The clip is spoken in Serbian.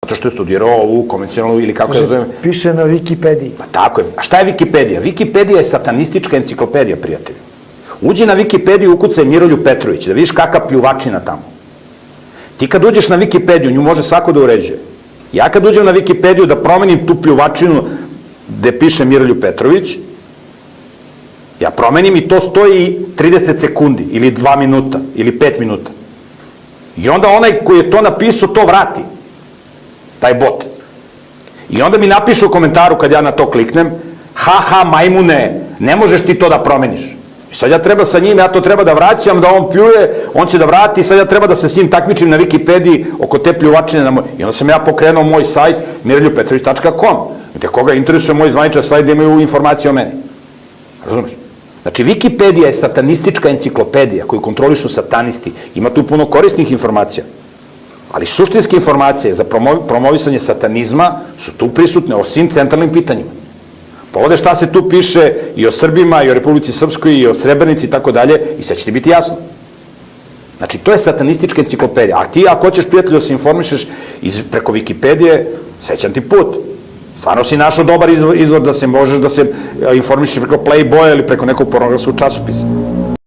Zato što je studirao ovu konvencionalnu ili kako je zovem. Piše na Wikipediji. Pa tako je. A šta je Wikipedija? Wikipedija je satanistička enciklopedija, prijatelji. Uđi na Wikipediju, ukucaj Miroljub Petrović, da vidiš kakva pljuvačina tamo. Ti kad uđeš na Wikipediju, nju može svako da uređuje. Ja kad uđem na Wikipediju da promenim tu pljuvačinu gde piše Miroljub Petrović, ja promenim i to stoji 30 sekundi, ili 2 minuta, ili 5 minuta. I onda onaj koji je to napisao to vrati, taj bot. I onda mi napiše u komentaru kad ja na to kliknem, ha, majmune, ne možeš ti to da promeniš. I sad ja treba sa njim, ja to treba da vraćam, da on pljuje, on će da vrati i sad ja treba da se s njim takmičim na Wikipediji oko te pljuvačine. I onda sam ja pokrenuo moj sajt miroljubpetrović.com, gde koga interesuje moj zvaničan sajt da imaju informacije o meni. Razumeš? Znači, Wikipedija je satanistička enciklopedija koju kontrolišu satanisti. Ima tu puno korisnih informacija. Ali suštinske informacije za promovisanje satanizma su tu prisutne o svim centralnim pitanjima. Pogledaj šta se tu piše i o Srbima, i o Republici Srpskoj, i o Srebrenici i tako dalje, i sve će ti biti jasno. Znači, to je satanistička enciklopedija. A ti, ako hoćeš, prijatelju, da se informišeš preko Wikipedije, srećan ti put. Stvarno si našao dobar izvor da se možeš da se informišeš preko Playboya ili preko nekog pornografskog časopisa.